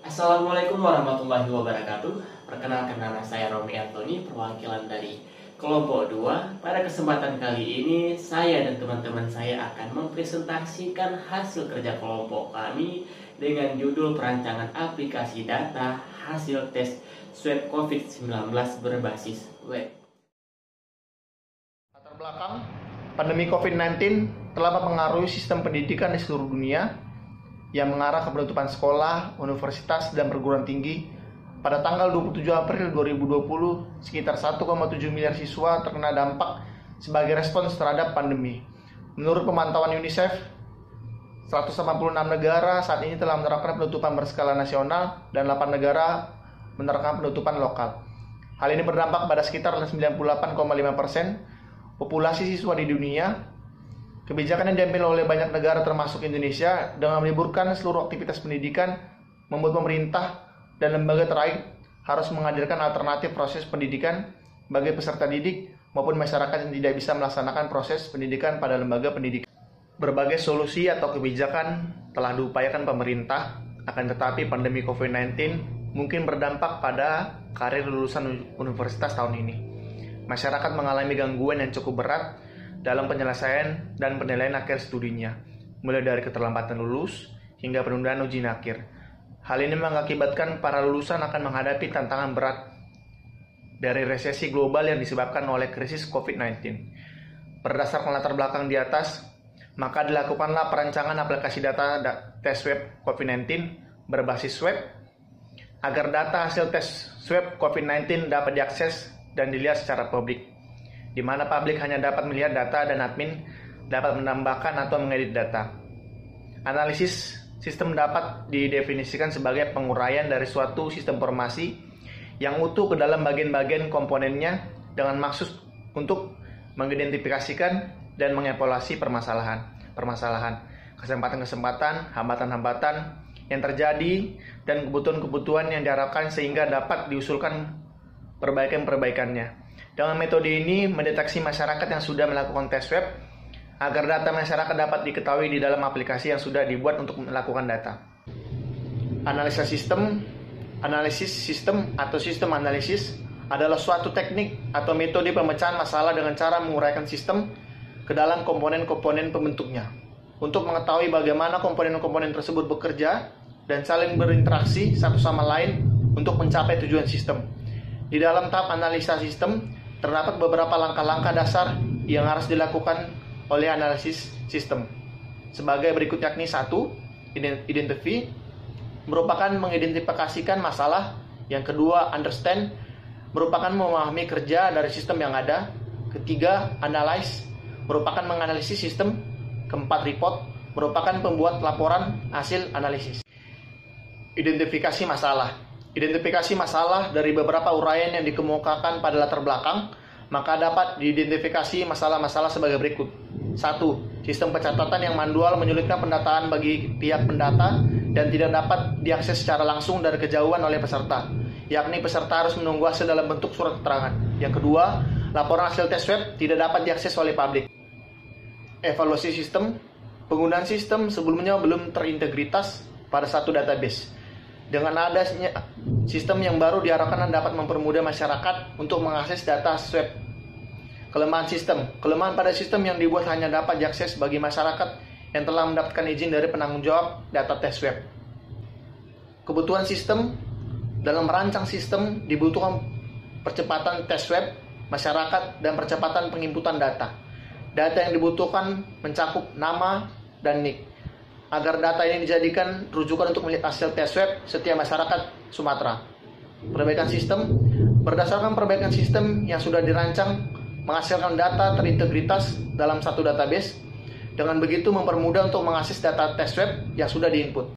Assalamualaikum warahmatullahi wabarakatuh. Perkenalkan, nama saya Romi Antoni, perwakilan dari kelompok 2. Pada kesempatan kali ini, saya dan teman-teman saya akan mempresentasikan hasil kerja kelompok kami dengan judul perancangan aplikasi data hasil tes swab COVID-19 berbasis web. Latar belakang, pandemi COVID-19 telah mempengaruhi sistem pendidikan di seluruh dunia yang mengarah ke penutupan sekolah, universitas, dan perguruan tinggi. Pada tanggal 27 April 2020, sekitar 1,7 miliar siswa terkena dampak sebagai respons terhadap pandemi. Menurut pemantauan UNICEF, 186 negara saat ini telah menerapkan penutupan berskala nasional dan 8 negara menerapkan penutupan lokal. Hal ini berdampak pada sekitar 98,5% populasi siswa di dunia. Kebijakan yang diambil oleh banyak negara termasuk Indonesia dengan meliburkan seluruh aktivitas pendidikan membuat pemerintah dan lembaga terkait harus menghadirkan alternatif proses pendidikan bagi peserta didik maupun masyarakat yang tidak bisa melaksanakan proses pendidikan pada lembaga pendidikan. Berbagai solusi atau kebijakan telah diupayakan pemerintah, akan tetapi pandemi COVID-19 mungkin berdampak pada karir lulusan universitas tahun ini. Masyarakat mengalami gangguan yang cukup berat dalam penyelesaian dan penilaian akhir studinya, mulai dari keterlambatan lulus hingga penundaan ujian akhir. Hal ini mengakibatkan para lulusan akan menghadapi tantangan berat dari resesi global yang disebabkan oleh krisis COVID-19. Berdasarkan latar belakang di atas, maka dilakukanlah perancangan aplikasi data tes swab COVID-19 berbasis web agar data hasil tes swab COVID-19 dapat diakses dan dilihat secara publik, di mana publik hanya dapat melihat data dan admin dapat menambahkan atau mengedit data. Analisis sistem dapat didefinisikan sebagai penguraian dari suatu sistem informasi yang utuh ke dalam bagian-bagian komponennya dengan maksud untuk mengidentifikasikan dan mengevaluasi permasalahan, kesempatan-kesempatan, hambatan-hambatan yang terjadi dan kebutuhan-kebutuhan yang diharapkan sehingga dapat diusulkan perbaikan-perbaikannya. Dengan metode ini mendeteksi masyarakat yang sudah melakukan tes web agar data masyarakat dapat diketahui di dalam aplikasi yang sudah dibuat untuk melakukan data. Analisis sistem atau sistem analisis adalah suatu teknik atau metode pemecahan masalah dengan cara menguraikan sistem ke dalam komponen-komponen pembentuknya untuk mengetahui bagaimana komponen-komponen tersebut bekerja dan saling berinteraksi satu sama lain untuk mencapai tujuan sistem. Di dalam tahap analisa sistem, terdapat beberapa langkah-langkah dasar yang harus dilakukan oleh analisis sistem. Sebagai berikut yakni 1. Identify, merupakan mengidentifikasikan masalah. Yang kedua, understand, merupakan memahami kerja dari sistem yang ada. Ketiga, analyze, merupakan menganalisis sistem. Keempat, report, merupakan pembuat laporan hasil analisis. Identifikasi masalah. Identifikasi masalah dari beberapa uraian yang dikemukakan pada latar belakang, maka dapat diidentifikasi masalah-masalah sebagai berikut. 1. Sistem pencatatan yang manual menyulitkan pendataan bagi pihak pendata dan tidak dapat diakses secara langsung dari kejauhan oleh peserta, yakni peserta harus menunggu hasil dalam bentuk surat keterangan. Yang kedua, laporan hasil tes web tidak dapat diakses oleh publik. Evaluasi sistem. Penggunaan sistem sebelumnya belum terintegritas pada satu database. Dengan adanya sistem yang baru diharapkan dapat mempermudah masyarakat untuk mengakses data swab. Kelemahan sistem. Kelemahan pada sistem yang dibuat hanya dapat diakses bagi masyarakat yang telah mendapatkan izin dari penanggung jawab data tes swab. Kebutuhan sistem. Dalam merancang sistem dibutuhkan percepatan tes swab masyarakat dan percepatan penginputan data. Data yang dibutuhkan mencakup nama dan NIK, agar data ini dijadikan rujukan untuk melihat hasil tes web setiap masyarakat Sumatera. Perbaikan sistem. Berdasarkan perbaikan sistem yang sudah dirancang menghasilkan data terintegritas dalam satu database. Dengan begitu mempermudah untuk mengakses data tes web yang sudah diinput.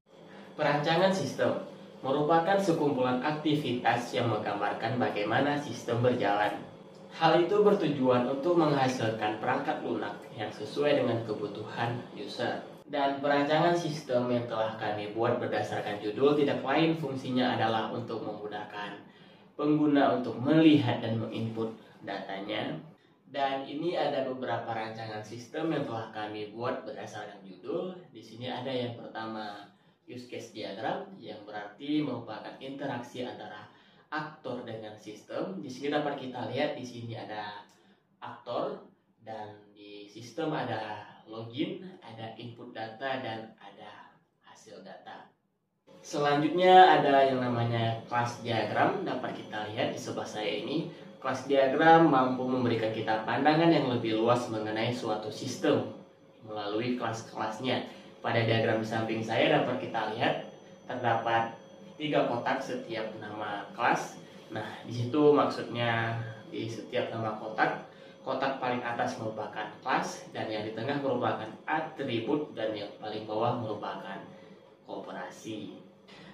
Perancangan sistem merupakan sekumpulan aktivitas yang menggambarkan bagaimana sistem berjalan. Hal itu bertujuan untuk menghasilkan perangkat lunak yang sesuai dengan kebutuhan user. Dan perancangan sistem yang telah kami buat berdasarkan judul tidak lain fungsinya adalah untuk memudahkan pengguna untuk melihat dan menginput datanya. Dan ini ada beberapa rancangan sistem yang telah kami buat berdasarkan judul. Di sini ada yang pertama, use case diagram yang berarti merupakan interaksi antara aktor dengan sistem. Di sini dapat kita lihat di sini ada aktor dan di sistem ada login, ada input data dan ada hasil data. Selanjutnya ada yang namanya class diagram, dapat kita lihat di sebelah saya ini. Class diagram mampu memberikan kita pandangan yang lebih luas mengenai suatu sistem melalui kelas-kelasnya. Pada diagram di samping saya dapat kita lihat terdapat 3 kotak setiap nama kelas. Nah, di situ maksudnya di setiap nama kotak, kotak paling atas merupakan kelas dan yang di tengah merupakan atribut dan yang paling bawah merupakan operasi.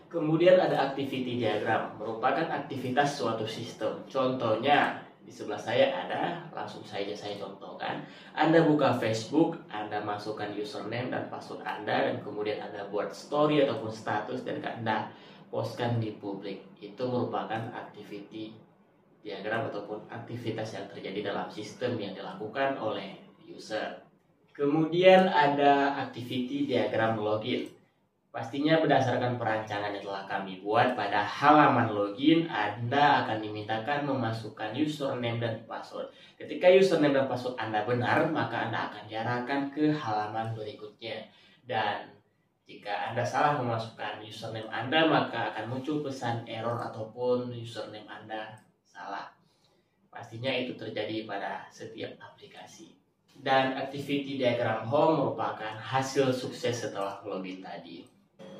Kemudian ada activity diagram, merupakan aktivitas suatu sistem. Contohnya di sebelah saya ada, langsung saja saya contohkan. Anda buka Facebook, Anda masukkan username dan password Anda, dan kemudian Anda buat story ataupun status dan Anda postkan di publik. Itu merupakan activity diagram ataupun aktivitas yang terjadi dalam sistem yang dilakukan oleh user. Kemudian ada activity diagram login. Pastinya berdasarkan perancangan yang telah kami buat, pada halaman login Anda akan dimintakan memasukkan username dan password. Ketika username dan password Anda benar, maka Anda akan diarahkan ke halaman berikutnya. Dan jika Anda salah memasukkan username Anda, maka akan muncul pesan error ataupun username Anda salah. Pastinya itu terjadi pada setiap aplikasi. Dan activity diagram home merupakan hasil sukses setelah login tadi.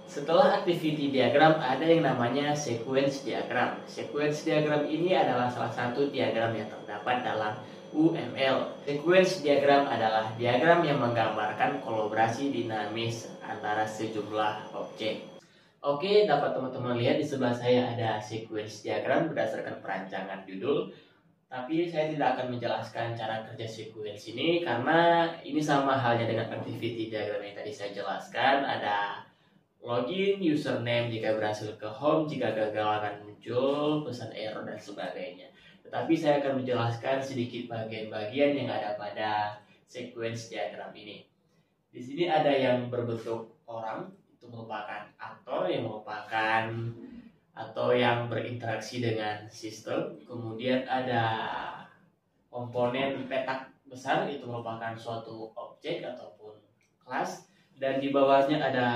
Setelah activity diagram ada yang namanya sequence diagram. Sequence diagram ini adalah salah satu diagram yang terdapat dalam UML. Sequence diagram adalah diagram yang menggambarkan kolaborasi dinamis antara sejumlah objek. Oke, dapat teman-teman lihat di sebelah saya ada sequence diagram berdasarkan perancangan judul. Tapi saya tidak akan menjelaskan cara kerja sequence ini karena ini sama halnya dengan activity diagram yang tadi saya jelaskan. Ada login, username jika berhasil ke home, jika gagal akan muncul pesan error dan sebagainya. Tetapi saya akan menjelaskan sedikit bagian-bagian yang ada pada sequence diagram ini. Di sini ada yang berbentuk orang, itu merupakan aktor yang merupakan atau yang berinteraksi dengan sistem. Kemudian ada komponen petak besar, itu merupakan suatu objek ataupun kelas. Dan di bawahnya ada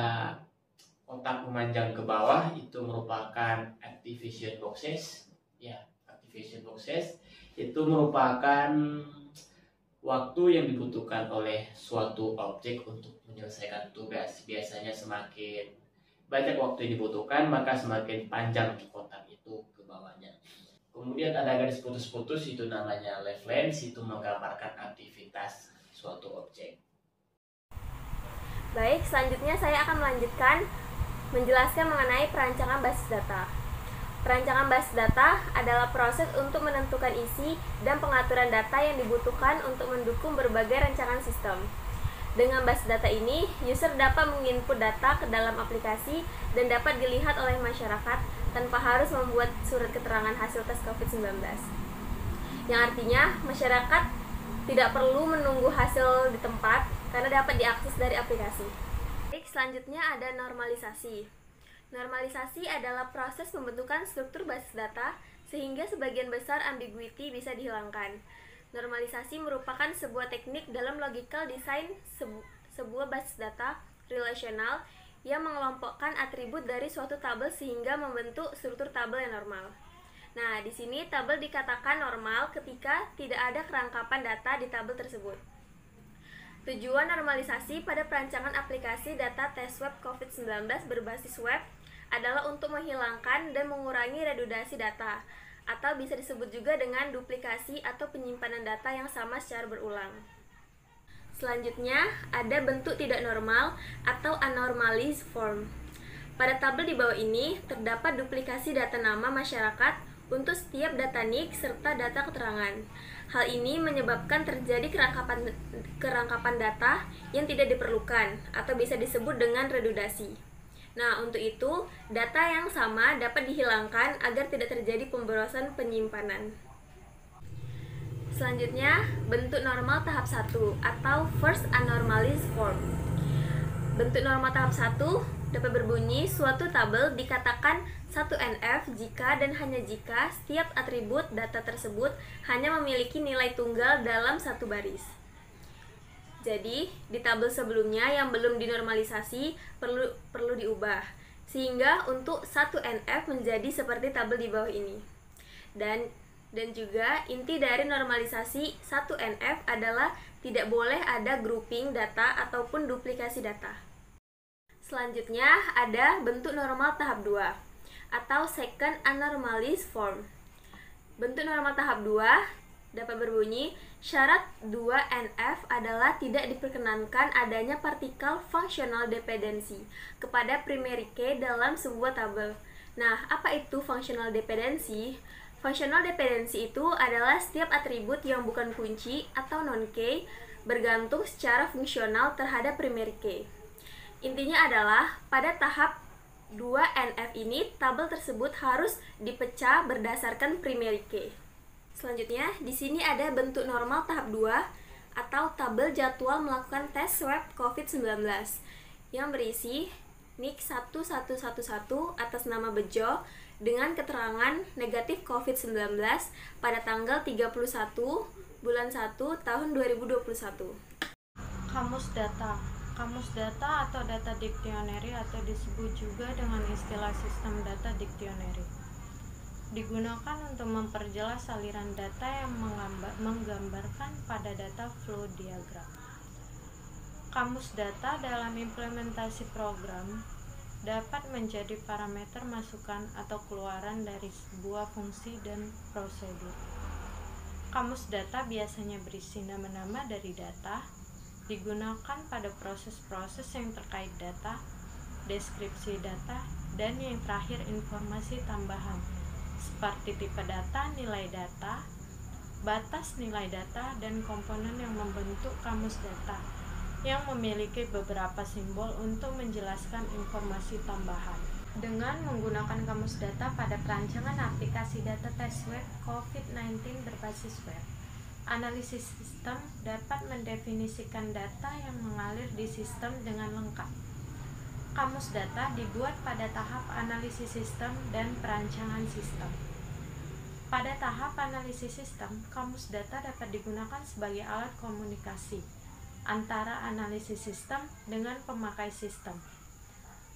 kotak memanjang ke bawah, itu merupakan activation boxes. Ya, activation boxes itu merupakan waktu yang dibutuhkan oleh suatu objek untuk menyelesaikan tugas. Biasanya semakin banyak waktu yang dibutuhkan, maka semakin panjang kotak itu ke bawahnya. Kemudian ada garis putus-putus, itu namanya left lens, itu menggambarkan aktivitas suatu objek. Baik, selanjutnya saya akan melanjutkan menjelaskan mengenai perancangan basis data. Perancangan basis data adalah proses untuk menentukan isi dan pengaturan data yang dibutuhkan untuk mendukung berbagai rancangan sistem. Dengan basis data ini, user dapat menginput data ke dalam aplikasi dan dapat dilihat oleh masyarakat tanpa harus membuat surat keterangan hasil tes COVID-19. Yang artinya, masyarakat tidak perlu menunggu hasil di tempat karena dapat diakses dari aplikasi. Selanjutnya ada normalisasi. Normalisasi adalah proses pembentukan struktur basis data sehingga sebagian besar ambiguity bisa dihilangkan. Normalisasi merupakan sebuah teknik dalam logical design sebuah basis data relasional yang mengelompokkan atribut dari suatu tabel sehingga membentuk struktur tabel yang normal. Nah, di sini tabel dikatakan normal ketika tidak ada kerangkapan data di tabel tersebut. Tujuan normalisasi pada perancangan aplikasi data tes web COVID-19 berbasis web adalah untuk menghilangkan dan mengurangi redundasi data, atau bisa disebut juga dengan duplikasi atau penyimpanan data yang sama secara berulang. Selanjutnya, ada bentuk tidak normal atau anormalized form. Pada tabel di bawah ini, terdapat duplikasi data nama masyarakat untuk setiap data NIK serta data keterangan. Hal ini menyebabkan terjadi kerangkapan data yang tidak diperlukan atau bisa disebut dengan redundasi. Nah, untuk itu, data yang sama dapat dihilangkan agar tidak terjadi pemborosan penyimpanan. Selanjutnya, bentuk normal tahap 1 atau first anormalized form. Bentuk normal tahap 1 dapat berbunyi suatu tabel dikatakan 1NF jika dan hanya jika setiap atribut data tersebut hanya memiliki nilai tunggal dalam satu baris. Jadi, di tabel sebelumnya yang belum dinormalisasi perlu diubah, sehingga untuk 1NF menjadi seperti tabel di bawah ini. Dan juga inti dari normalisasi 1NF adalah tidak boleh ada grouping data ataupun duplikasi data. Selanjutnya ada bentuk normal tahap 2 atau second anormalist form. Bentuk normal tahap 2 dapat berbunyi syarat 2NF adalah tidak diperkenankan adanya partikel functional dependency kepada primary key dalam sebuah tabel. Nah, apa itu functional dependency? Functional dependency itu adalah setiap atribut yang bukan kunci atau non-key bergantung secara fungsional terhadap primary key. Intinya adalah pada tahap 2NF ini tabel tersebut harus dipecah berdasarkan primary key. Selanjutnya, di sini ada bentuk normal tahap 2 atau tabel jadwal melakukan tes swab COVID-19 yang berisi NIK 1111 atas nama Bejo dengan keterangan negatif COVID-19 pada tanggal 31 bulan 1 tahun 2021. Kamus data. Kamus data atau data dictionary atau disebut juga dengan istilah sistem data dictionary digunakan untuk memperjelas aliran data yang menggambarkan pada data flow diagram. Kamus data dalam implementasi program dapat menjadi parameter masukan atau keluaran dari sebuah fungsi dan prosedur. Kamus data biasanya berisi nama-nama dari data, digunakan pada proses-proses yang terkait data, deskripsi data, dan yang terakhir informasi tambahan seperti tipe data, nilai data, batas nilai data, dan komponen yang membentuk kamus data yang memiliki beberapa simbol untuk menjelaskan informasi tambahan. Dengan menggunakan kamus data pada perancangan aplikasi data tes web COVID-19 berbasis web, analisis sistem dapat mendefinisikan data yang mengalir di sistem dengan lengkap. Kamus data dibuat pada tahap analisis sistem dan perancangan sistem. Pada tahap analisis sistem, kamus data dapat digunakan sebagai alat komunikasi antara analisis sistem dengan pemakai sistem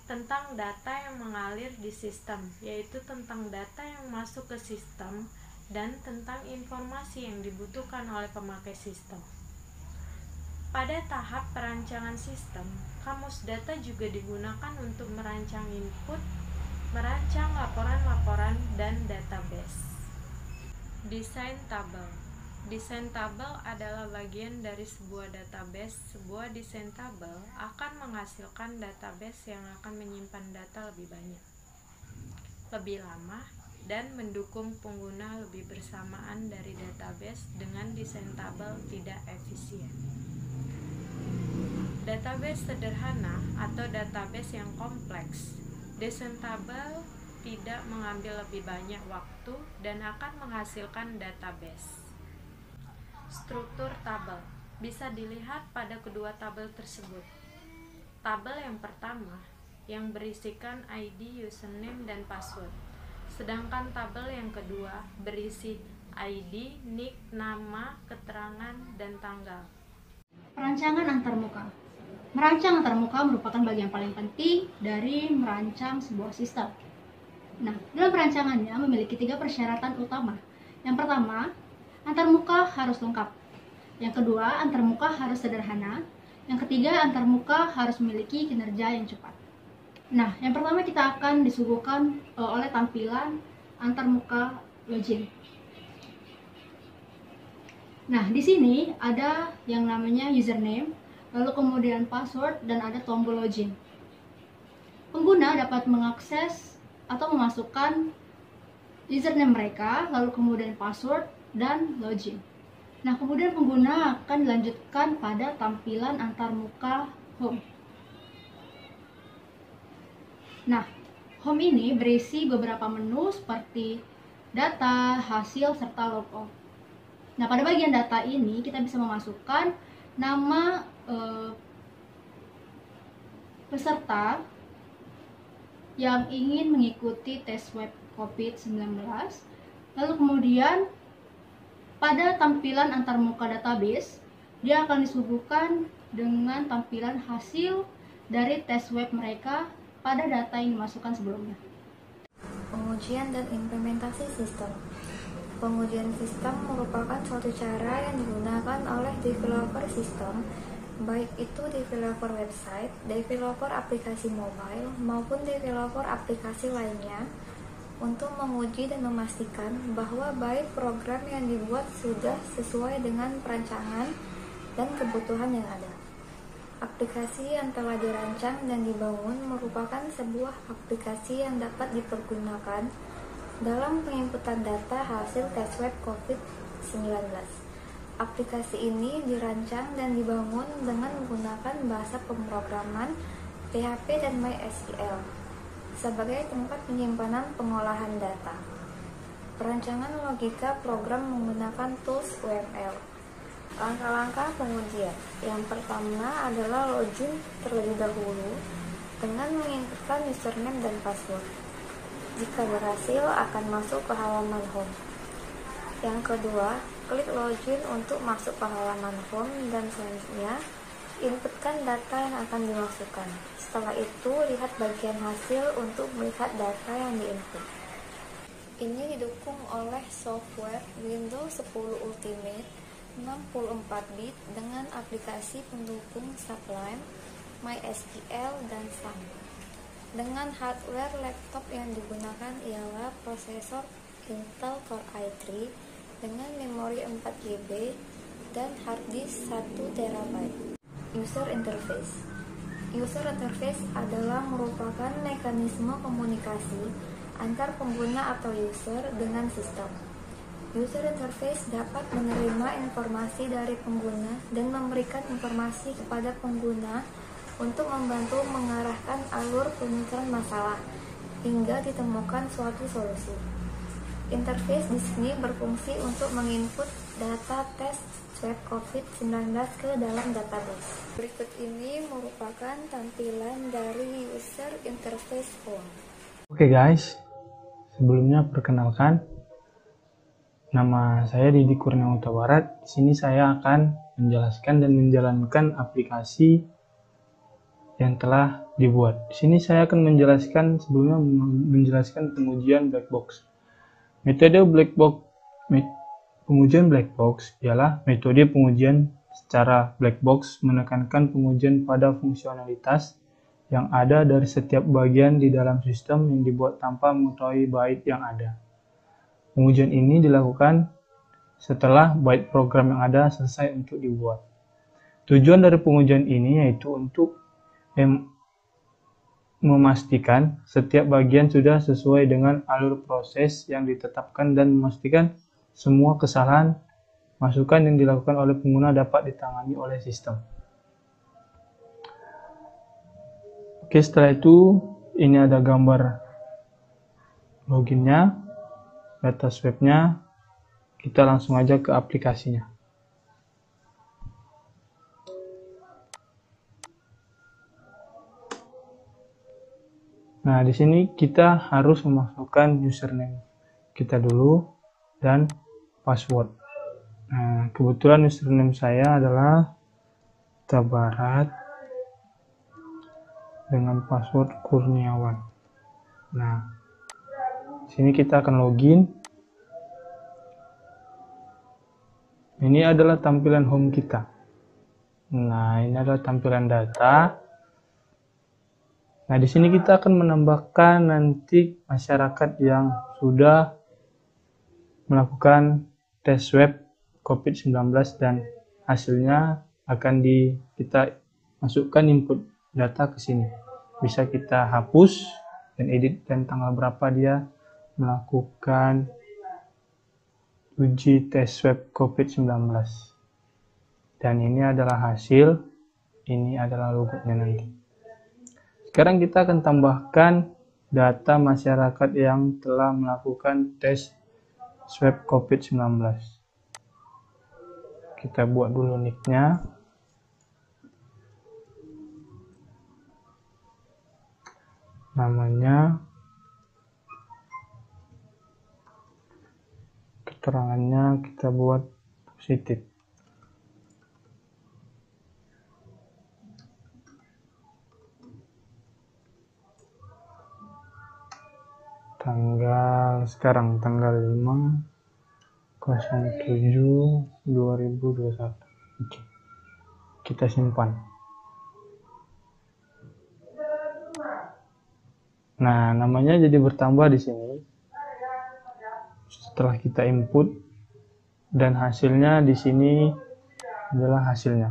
tentang data yang mengalir di sistem, yaitu tentang data yang masuk ke sistem dan tentang informasi yang dibutuhkan oleh pemakai sistem. Pada tahap perancangan sistem, kamus data juga digunakan untuk merancang input, merancang laporan-laporan, dan database. Desain tabel. Desain tabel adalah bagian dari sebuah database. Sebuah desain tabel akan menghasilkan database yang akan menyimpan data lebih banyak, lebih lama, dan mendukung pengguna lebih bersamaan dari database dengan desain tabel tidak efisien. Database sederhana atau database yang kompleks, desain tabel tidak mengambil lebih banyak waktu dan akan menghasilkan database. Struktur tabel bisa dilihat pada kedua tabel tersebut. Tabel yang pertama yang berisikan ID, username, dan password, sedangkan tabel yang kedua berisi ID, nick, nama, keterangan, dan tanggal. Perancangan antarmuka. Merancang antarmuka merupakan bagian paling penting dari merancang sebuah sistem. Nah, dalam perancangannya memiliki 3 persyaratan utama. Yang pertama, antarmuka harus lengkap. Yang kedua, antarmuka harus sederhana. Yang ketiga, antarmuka harus memiliki kinerja yang cepat. Nah, yang pertama kita akan disuguhkan oleh tampilan antarmuka login. Nah, di sini ada yang namanya username, lalu kemudian password, dan ada tombol login. Pengguna dapat mengakses atau memasukkan username mereka, lalu kemudian password, dan login. Nah, kemudian pengguna akan dilanjutkan pada tampilan antarmuka home. Nah, home ini berisi beberapa menu seperti data, hasil, serta logout. Nah, pada bagian data ini kita bisa memasukkan nama peserta, yang ingin mengikuti tes swab COVID-19. Lalu kemudian pada tampilan antarmuka database, dia akan disuguhkan dengan tampilan hasil dari tes web mereka pada data yang dimasukkan sebelumnya. Pengujian dan implementasi sistem. Pengujian sistem merupakan suatu cara yang digunakan oleh developer sistem, baik itu developer website, developer aplikasi mobile, maupun developer aplikasi lainnya, untuk menguji dan memastikan bahwa baik program yang dibuat sudah sesuai dengan perancangan dan kebutuhan yang ada. Aplikasi yang telah dirancang dan dibangun merupakan sebuah aplikasi yang dapat dipergunakan dalam penginputan data hasil tes web COVID-19. Aplikasi ini dirancang dan dibangun dengan menggunakan bahasa pemrograman PHP dan MySQL sebagai tempat penyimpanan pengolahan data. Perancangan logika program menggunakan tools UML. Langkah-langkah pengujian. Yang pertama adalah login terlebih dahulu dengan menginputkan username dan password. Jika berhasil, akan masuk ke halaman home. Yang kedua, klik login untuk masuk ke halaman home dan selanjutnya inputkan data yang akan dimasukkan. Setelah itu, lihat bagian hasil untuk melihat data yang diinput. Ini didukung oleh software Windows 10 Ultimate 64-bit dengan aplikasi pendukung Sublime, MySQL, dan Sun. Dengan hardware laptop yang digunakan ialah prosesor Intel Core i3 dengan memori 4GB dan hard disk 1TB. User interface. User interface adalah merupakan mekanisme komunikasi antar pengguna atau user dengan sistem. User interface dapat menerima informasi dari pengguna dan memberikan informasi kepada pengguna untuk membantu mengarahkan alur pemikiran masalah hingga ditemukan suatu solusi. Interface di sini berfungsi untuk menginput data tes swab COVID-19 ke dalam database. Berikut ini merupakan tampilan dari user interface form. Oke guys, sebelumnya perkenalkan, nama saya Didi Kurnia Huta Barat. Di sini saya akan menjelaskan dan menjalankan aplikasi yang telah dibuat. Di sini saya akan sebelumnya menjelaskan pengujian black box. Metode pengujian black box ialah metode pengujian secara black box menekankan pengujian pada fungsionalitas yang ada dari setiap bagian di dalam sistem yang dibuat tanpa mengetahui byte yang ada. Pengujian ini dilakukan setelah byte program yang ada selesai untuk dibuat. Tujuan dari pengujian ini yaitu untuk memastikan setiap bagian sudah sesuai dengan alur proses yang ditetapkan dan memastikan semua kesalahan masukan yang dilakukan oleh pengguna dapat ditangani oleh sistem. Oke, setelah itu ini ada gambar loginnya, data swabnya. Kita langsung aja ke aplikasinya. Nah, di sini kita harus memasukkan username kita dulu dan password. Nah, kebetulan username saya adalah Tabarat dengan password Kurniawan. Nah, di sini kita akan login. Ini adalah tampilan home kita. Nah, ini adalah tampilan data. Nah, di sini kita akan menambahkan nanti masyarakat yang sudah melakukan tes swab COVID-19 dan hasilnya akan kita masukkan input data ke sini. Bisa kita hapus dan edit dan tanggal berapa dia melakukan uji tes swab COVID-19. Dan ini adalah hasil, ini adalah logonya nanti. Sekarang kita akan tambahkan data masyarakat yang telah melakukan tes swab COVID-19. Kita buat dulu nicknya. namanya, keterangannya kita buat positif. Sekarang tanggal 5/07/2021. Oke. Kita simpan. Nah, namanya jadi bertambah di sini setelah kita input, dan hasilnya di sini adalah hasilnya.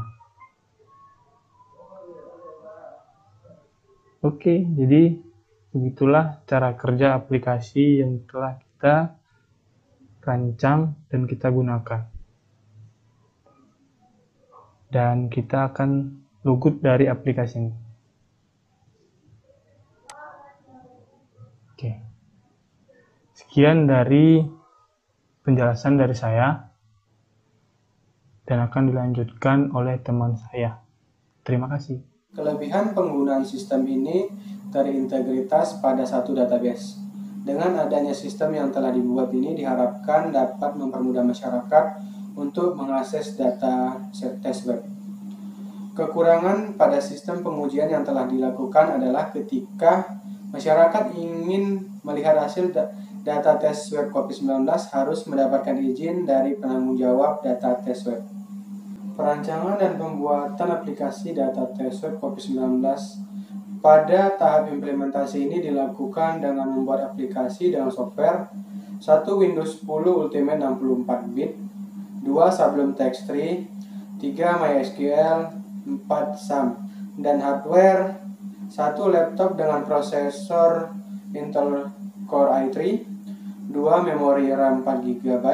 Oke, jadi begitulah cara kerja aplikasi yang telah kita rancang dan kita gunakan. Dan kita akan logout dari aplikasi ini. Oke. Sekian dari penjelasan dari saya dan akan dilanjutkan oleh teman saya. Terima kasih. Kelebihan penggunaan sistem ini terintegritas pada satu database. Dengan adanya sistem yang telah dibuat ini diharapkan dapat mempermudah masyarakat untuk mengakses data tes web. Kekurangan pada sistem pengujian yang telah dilakukan adalah ketika masyarakat ingin melihat hasil data tes web COVID-19 harus mendapatkan izin dari penanggung jawab data tes web. Perancangan dan pembuatan aplikasi data tes web COVID-19 pada tahap implementasi ini dilakukan dengan membuat aplikasi dengan software 1. Windows 10 Ultimate 64-bit, 2. Sublime Text 3, 3. MySQL, 4. SAM, dan hardware 1. Laptop dengan prosesor Intel Core i3, 2. Memori RAM 4GB,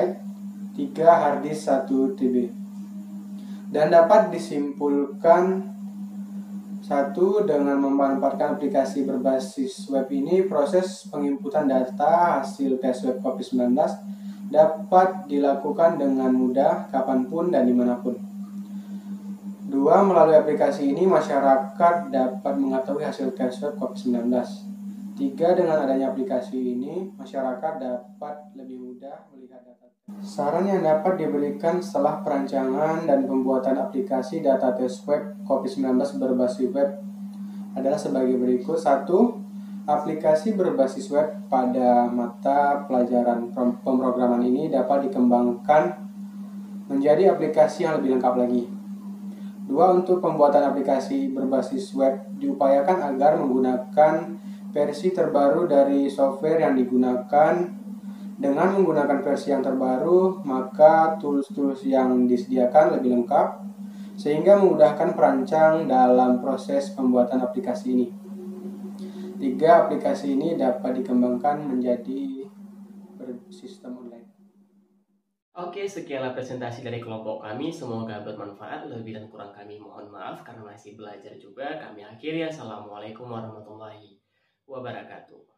3. harddisk 1 TB. Dan dapat disimpulkan 1. Dengan memanfaatkan aplikasi berbasis web ini, proses penginputan data hasil tes web COVID-19 dapat dilakukan dengan mudah kapanpun dan dimanapun. 2. Melalui aplikasi ini, masyarakat dapat mengetahui hasil tes web COVID-19. 3. Dengan adanya aplikasi ini, masyarakat dapat lebih mudah melihat data. Saran yang dapat diberikan setelah perancangan dan pembuatan aplikasi data tes web COVID-19 berbasis web adalah sebagai berikut. 1. Aplikasi berbasis web pada mata pelajaran pemrograman ini dapat dikembangkan menjadi aplikasi yang lebih lengkap lagi. 2. Untuk pembuatan aplikasi berbasis web diupayakan agar menggunakan versi terbaru dari software yang digunakan. Dengan menggunakan versi yang terbaru, maka tools-tools yang disediakan lebih lengkap, sehingga memudahkan perancang dalam proses pembuatan aplikasi ini. 3. Aplikasi ini dapat dikembangkan menjadi bersistem online. Oke, sekianlah presentasi dari kelompok kami. Semoga bermanfaat. Lebih dan kurang kami mohon maaf karena masih belajar juga. Kami akhiri. Assalamualaikum warahmatullahi wabarakatuh.